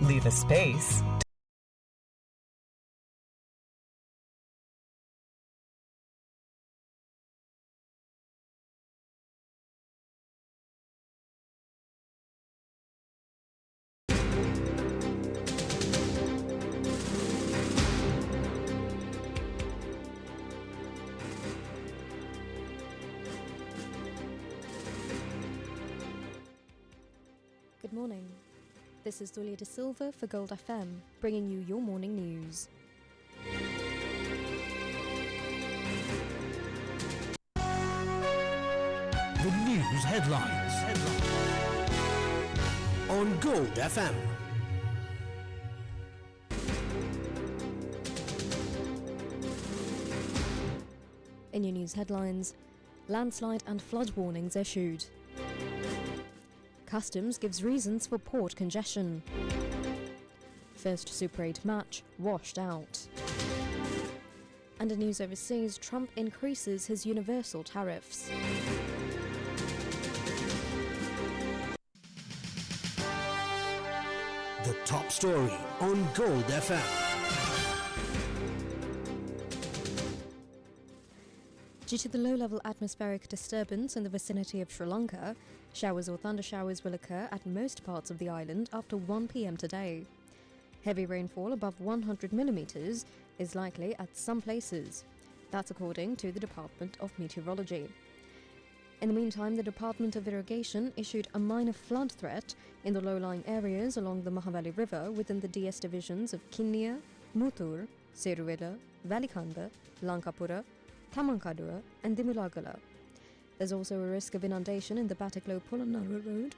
leave a space. Good morning. This is Zulia De Silva for Gold FM, bringing you your morning news. The news headlines on Gold FM. In your news headlines, landslide and flood warnings issued. Customs gives reasons for port congestion. First Super 8 match washed out. And in news overseas, Trump increases his universal tariffs. The top story on Gold FM. Due to the low-level atmospheric disturbance in the vicinity of Sri Lanka, showers or thundershowers will occur at most parts of the island after 1 p.m. today. Heavy rainfall above 100 millimeters is likely at some places. That's according to the Department of Meteorology. In the meantime, the Department of Irrigation issued a minor flood threat in the low-lying areas along the Mahavali River within the DS divisions of Kinnia, Muttur, Seruvela, Valikanda, Lankapura, Tamankadua and Dimulagala. There's also a risk of inundation in the Batiklo-Polonnaru Road,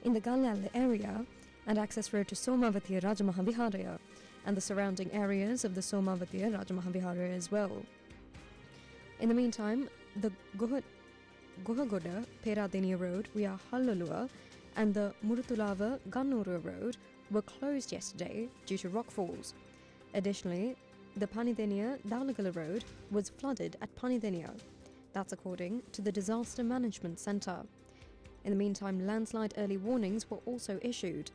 in the Galyal area, and access road to Somavati Rajamahaviharaya and the surrounding areas of the Somavati Rajamahaviharaya as well. In the meantime, the Guhagoda Peradeniya Road via Hallulua and the Murutulava Gannuru Road were closed yesterday due to rockfalls. Additionally, the Panideniya Dowlagala Road was flooded at Panideniya. That's according to the Disaster Management Centre. In the meantime, landslide early warnings were also issued.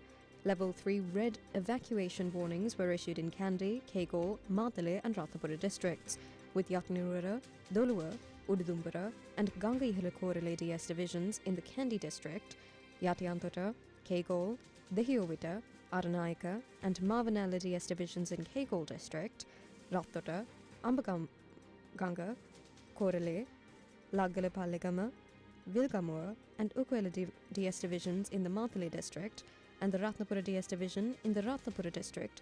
Level 3 red evacuation warnings were issued in Kandy, Kegol, Madale and Ratnapura districts, with Yatnurura, Dolua, Ududumbara and Gangaihilakorale DS divisions in the Kandy district, Yatiantota, Kegol, Dehiovita, Aranayaka and Mavanala DS divisions in Kegol district, Rattota, Ambaganga, Korale, Lagalapalegama, Vilgamore and Ukwela DS divisions in the Mathale district and the Ratnapura DS division in the Ratnapura district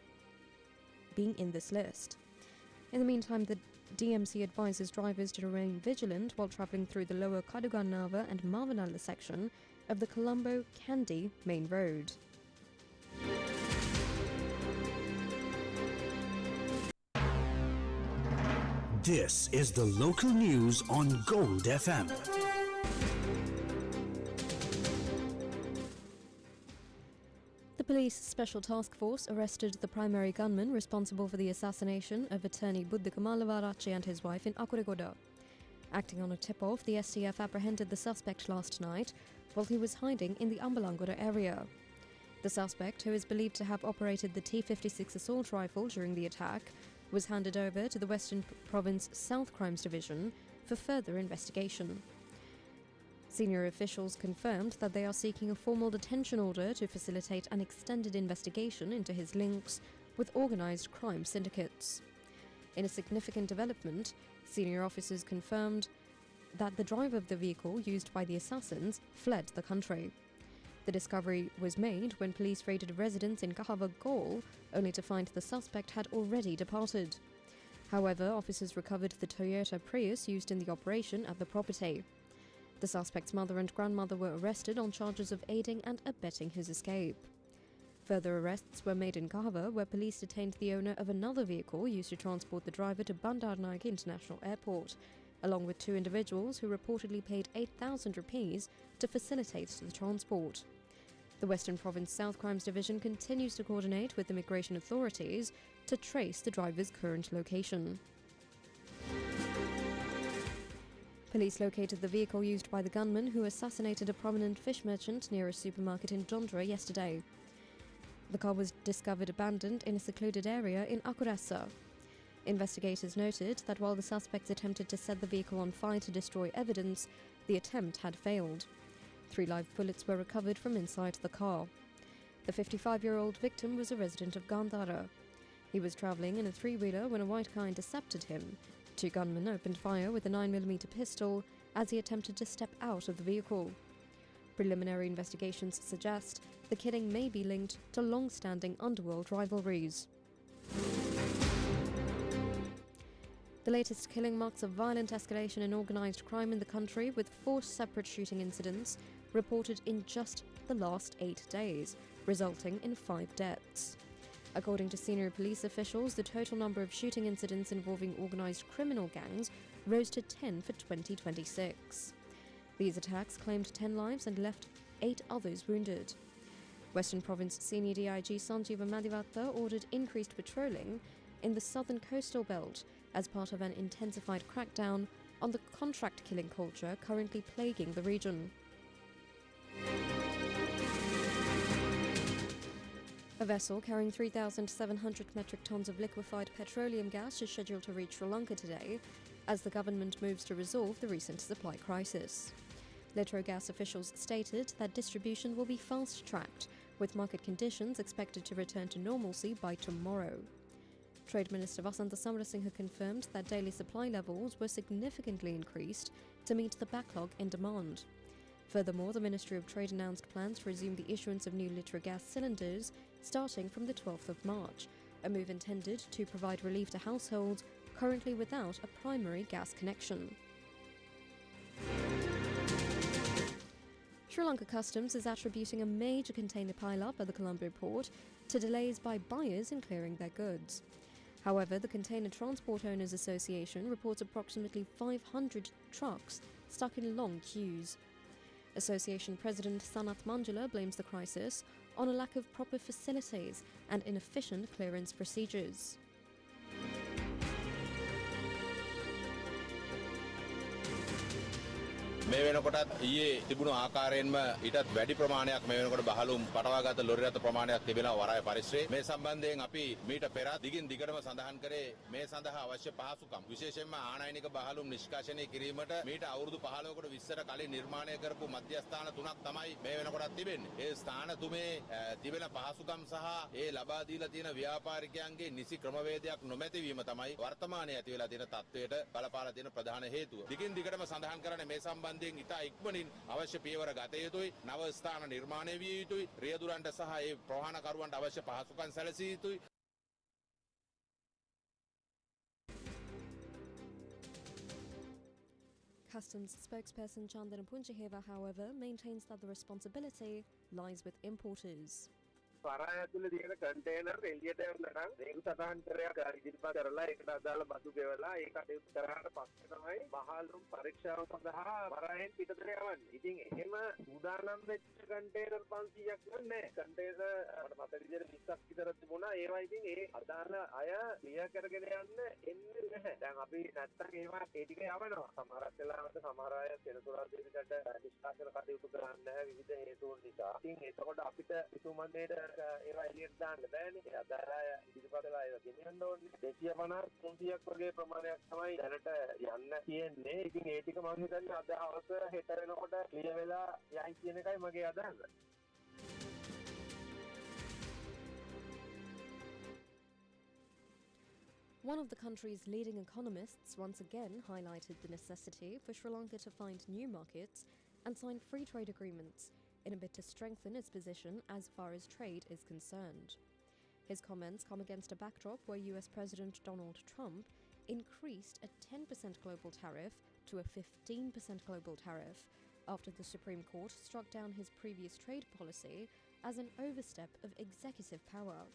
being in this list. In the meantime, the DMC advises drivers to remain vigilant while travelling through the lower Kadugannava and Mavanala section of the Colombo-Kandy main road. This is the local news on Gold FM. The police special task force arrested the primary gunman responsible for the assassination of attorney Buddhikamalavaratche and his wife in Akuregoda. Acting on a tip-off, the STF apprehended the suspect last night while he was hiding in the Ambalangoda area. The suspect, who is believed to have operated the T-56 assault rifle during the attack, was handed over to the Western Province South Crimes Division for further investigation. Senior officials confirmed that they are seeking a formal detention order to facilitate an extended investigation into his links with organised crime syndicates. In a significant development, senior officers confirmed that the driver of the vehicle used by the assassins fled the country. The discovery was made when police raided a residence in Kahava Gaol, only to find the suspect had already departed. However, officers recovered the Toyota Prius used in the operation at the property. The suspect's mother and grandmother were arrested on charges of aiding and abetting his escape. Further arrests were made in Kahava, where police detained the owner of another vehicle used to transport the driver to Bandarnaike International Airport, along with 2 individuals who reportedly paid 8,000 rupees to facilitate the transport. The Western Province South Crimes Division continues to coordinate with immigration authorities to trace the driver's current location. Police located the vehicle used by the gunman who assassinated a prominent fish merchant near a supermarket in Dondra yesterday. The car was discovered abandoned in a secluded area in Akureyri. Investigators noted that while the suspects attempted to set the vehicle on fire to destroy evidence, the attempt had failed. 3 live bullets were recovered from inside the car. The 55-year-old victim was a resident of Gandhara. He was travelling in a 3-wheeler when a white car intercepted him. 2 gunmen opened fire with a 9mm pistol as he attempted to step out of the vehicle. Preliminary investigations suggest the killing may be linked to long-standing underworld rivalries. The latest killing marks a violent escalation in organised crime in the country, with 4 separate shooting incidents reported in just the last 8 days, resulting in 5 deaths. According to senior police officials, the total number of shooting incidents involving organised criminal gangs rose to 10 for 2026. These attacks claimed 10 lives and left 8 others wounded. Western Province Senior DIG Sanjeeva Madhivatta ordered increased patrolling in the southern coastal belt as part of an intensified crackdown on the contract killing culture currently plaguing the region. A vessel carrying 3,700 metric tons of liquefied petroleum gas is scheduled to reach Sri Lanka today as the government moves to resolve the recent supply crisis. Litrogas officials stated that distribution will be fast-tracked, with market conditions expected to return to normalcy by tomorrow. Trade Minister Vasantha Samarasinha confirmed that daily supply levels were significantly increased to meet the backlog in demand. Furthermore, the Ministry of Trade announced plans to resume the issuance of new Litrogas cylinders starting from the 12th of March, a move intended to provide relief to households currently without a primary gas connection. Sri Lanka Customs is attributing a major container pile-up at the Colombo port to delays by buyers in clearing their goods. However, the Container Transport Owners Association reports approximately 500 trucks stuck in long queues. Association President Sanath Manjula blames the crisis on a lack of proper facilities and inefficient clearance procedures. මේ වෙනකොටත් ඊයේ තිබුණු ආකාරයෙන්ම ඊටත් වැඩි ප්‍රමාණයක් මේ වෙනකොට බහලුම් පටවාගත ලොරි රථ ප්‍රමාණයක් තිබෙනවා වරාය පරිශ්‍රයේ. මේ සම්බන්ධයෙන් අපි මීට පෙර දිගින් දිගටම සඳහන් කරේ මේ සඳහා අවශ්‍ය පහසුකම් විශේෂයෙන්ම ආනයනික බහලුම් නිෂ්කාශනය කිරීමට මීට අවුරුදු 15කට 20ට කලින් නිර්මාණය කරපු මධ්‍යස්ථාන 3ක් තමයි මේ වෙනකොටත් තිබෙන්නේ. ඒ ස්ථාන තුමේ තිබෙන පහසුකම් සහ ඒ ලබා දීලා තියෙන ව්‍යාපාරිකයන්ගේ නිසි ක්‍රමවේදයක් නොමැතිවීම තමයි වර්තමානයේ ඇති වෙලා තියෙන තත්ත්වයට බලපාලා තියෙන ප්‍රධාන හේතුව. දිගින් දිගටම සඳහන් කරන්නේ මේ සම්බන්ධ ඉතා ඉක්මනින් අවශ්‍ය පියවර ගත යුතුයි, නව ස්ථාන නිර්මාණය විය යුතුයි, රියදුරන්ට සහ ඒ ප්‍රවාහනකරුවන්ට අවශ්‍ය පහසුකම් සැලසිය යුතුයි. Customs spokesperson Chandana Punjaheva, however, maintains that the responsibility lies with importers. වරාය ඇතුලේ තියෙන කන්ටේනර් එළියට යන්න නම් රේගු සටහන් කරයක් ඉදිරිපත් කරලා ඒකට අදාළ බදු ගෙවලා ඒ කටයුතු කරාට පස්සේ තමයි බහල්රුම් පරීක්ෂාව සඳහා වරායෙන් පිටතට යවන්නේ. ඉතින් එහෙම සූදානම් වෙච්ච කන්ටේනර් 500ක් නෑ. කන්ටේනර් මට මතක විදිහට 20ක් විතර තිබුණා. ඒවා ඉතින් ඒ අදාළ අය ක්ලියර් කරගෙන යන්න එන්නේ නැහැ. දැන් අපි නැත්තම් ඒවා ඒ ටික යවනවා. සමහරක් වෙලාවට සමහර අය සෙනසුරා දෙවිකට නිෂ්කාශන කටයුතු කරන්නේ නැහැ විවිධ හේතුන් නිසා. ඉතින් එතකොට අපිට ඉතුමන්දේට ඒවා එළියට දාන්න බෑනේ. ඒ අදාළ අය ඉදිරිපත්ලා ඒවා ගෙනියන්න ඕනේ. 250 300ක් වගේ ප්‍රමාණයක් තමයි දැනට යන්න තියෙන්නේ. ඉතින් ඒ ටික මම හිතන්නේ අද හවස හෙට වෙනකොට ක්ලියර් වෙලා යයි කියන එකයි මගේ අදහස. One of the country's leading economists once again highlighted the necessity for Sri Lanka to find new markets and sign free trade agreements in a bid to strengthen its position as far as trade is concerned. His comments come against a backdrop where US President Donald Trump increased a 10% global tariff to a 15% global tariff after the Supreme Court struck down his previous trade policy as an overstep of executive power.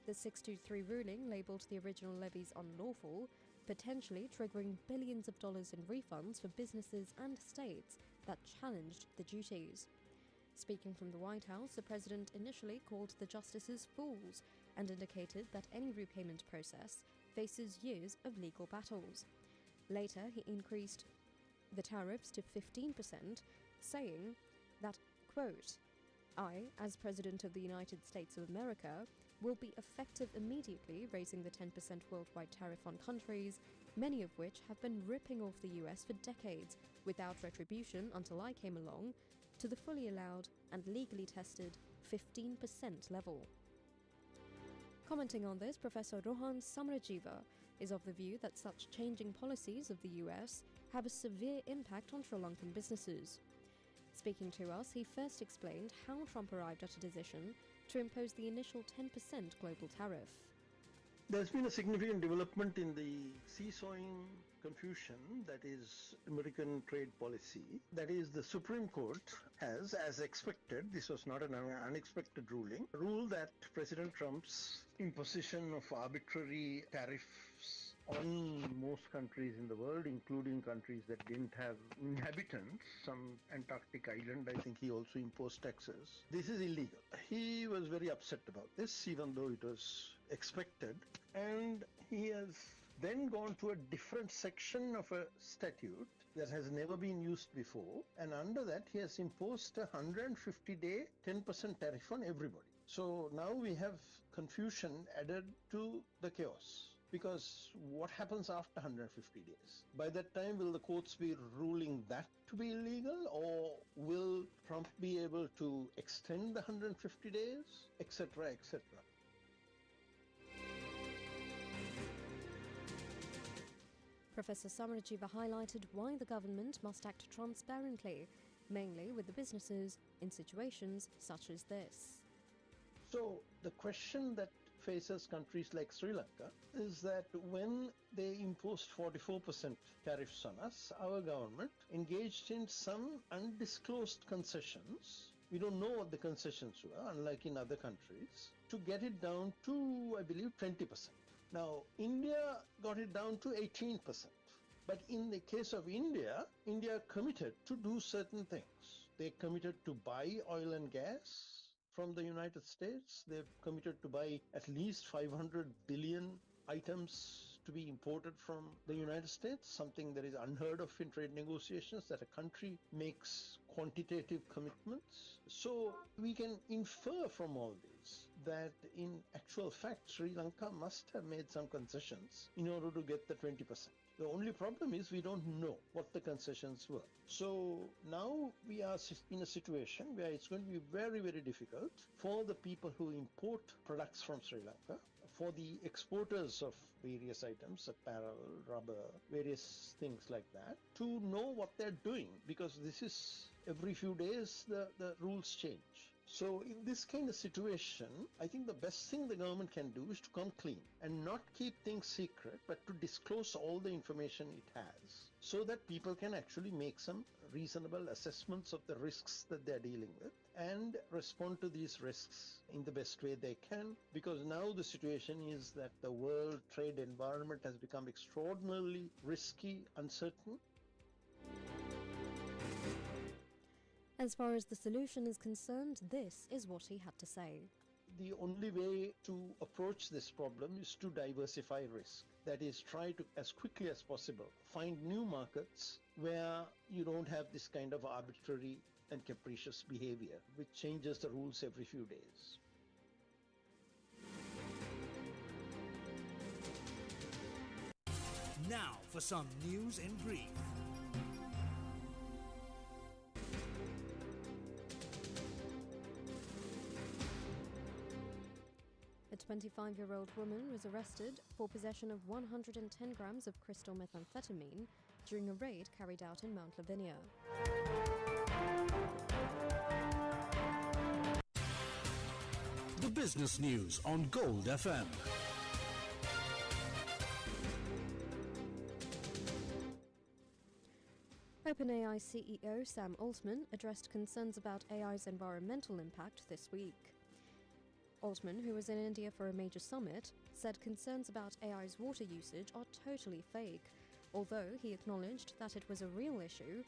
The 623 ruling labelled the original levies unlawful, potentially triggering billions of dollars in refunds for businesses and states that challenged the duties. Speaking from the White House, the president initially called the justices fools and indicated that any repayment process faces years of legal battles. Later, he increased the tariffs to 15%, saying that, quote, I, as President of the United States of America, will be effective immediately, raising the 10% worldwide tariff on countries, many of which have been ripping off the US for decades without retribution until I came along, to the fully allowed and legally tested 15% level. Commenting on this, Professor Rohan Samarajiva is of the view that such changing policies of the US have a severe impact on Sri Lankan businesses. Speaking to us, he first explained how Trump arrived at a decision to impose the initial 10% global tariff. There's been a significant development in the seesawing confusion that is American trade policy. That is, the Supreme Court has, as expected, this was not an unexpected ruling, ruled that President Trump's imposition of arbitrary tariffs on most countries in the world, including countries that didn't have inhabitants, some Antarctic island, I think he also imposed taxes. This is illegal. He was very upset about this, even though it was expected, and he has then gone to a different section of a statute that has never been used before, and under that he has imposed a 150-day 10% tariff on everybody. So now we have confusion added to the chaos. Because what happens after 150 days? By that time, will the courts be ruling that to be illegal, or will Trump be able to extend the 150 days, etc., etc.? Professor Samarajiva highlighted why the government must act transparently, mainly with the businesses, in situations such as this. So the question that faces countries like Sri Lanka is that when they imposed 44% tariffs on us, our government engaged in some undisclosed concessions. We don't know what the concessions were, unlike in other countries, to get it down to, I believe, 20%. Now, India got it down to 18%. But in the case of India, India committed to do certain things. They committed to buy oil and gas from the United States. They've committed to buy at least 500 billion items to be imported from the United States, something that is unheard of in trade negotiations, that a country makes quantitative commitments. So we can infer from all this that in actual fact, Sri Lanka must have made some concessions in order to get the 20%. The only problem is we don't know what the concessions were. So now we are in a situation where it's going to be very, very difficult for the people who import products from Sri Lanka, for the exporters of various items, apparel, rubber, various things like that, to know what they're doing, because this is every few days the rules change. So in this kind of situation, I think the best thing the government can do is to come clean and not keep things secret, but to disclose all the information it has so that people can actually make some reasonable assessments of the risks that they're dealing with and respond to these risks in the best way they can, because now the situation is that the world trade environment has become extraordinarily risky, uncertain. As far as the solution is concerned, this is what he had to say. The only way to approach this problem is to diversify risk. That is, try to, as quickly as possible, find new markets where you don't have this kind of arbitrary and capricious behavior, which changes the rules every few days. Now for some news in brief. A 25-year-old woman was arrested for possession of 110 grams of crystal methamphetamine during a raid carried out in Mount Lavinia. The business news on Gold FM. OpenAI CEO Sam Altman addressed concerns about AI's environmental impact this week. Altman, who was in India for a major summit, said concerns about AI's water usage are totally fake, although he acknowledged that it was a real issue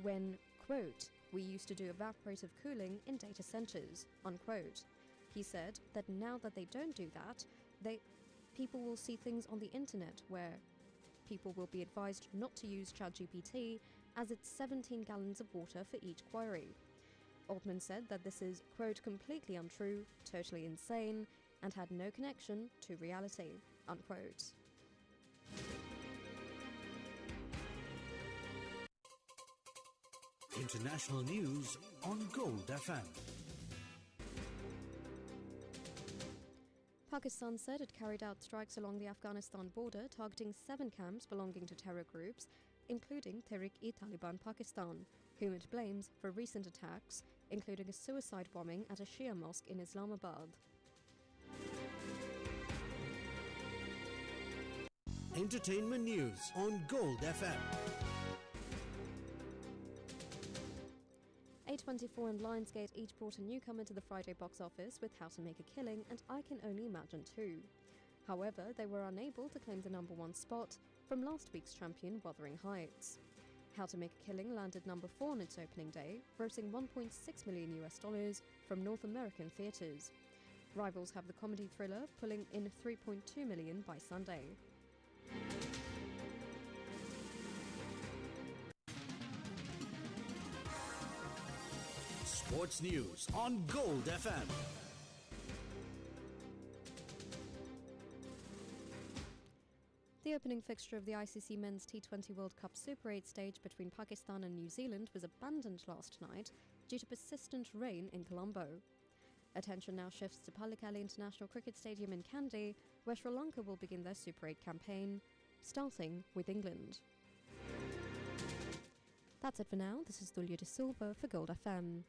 when, quote, we used to do evaporative cooling in data centers, unquote. He said that now that they don't do that, people will see things on the internet where people will be advised not to use ChatGPT as it's 17 gallons of water for each query. Altman said that this is, quote, completely untrue, totally insane, and had no connection to reality, unquote. International news on Gold FM. Pakistan said it carried out strikes along the Afghanistan border targeting 7 camps belonging to terror groups, including Tehrik-e-Taliban Pakistan, whom it blames for recent attacks, including a suicide bombing at a Shia mosque in Islamabad. Entertainment news on Gold FM. A24 and Lionsgate each brought a newcomer to the Friday box office with How to Make a Killing and I Can Only Imagine 2. However, they were unable to claim the number 1 spot from last week's champion Wuthering Heights. How to Make a Killing landed number 4 on its opening day, grossing $1.6 million from North American theatres. Rivals have the comedy thriller pulling in $3.2 million by Sunday. Sports news on Gold FM. The opening fixture of the ICC Men's T20 World Cup Super 8 stage between Pakistan and New Zealand was abandoned last night due to persistent rain in Colombo. Attention now shifts to Pallekele International Cricket Stadium in Kandy, where Sri Lanka will begin their Super 8 campaign, starting with England. That's it for now. This is Dulio de Silva for Gold FM.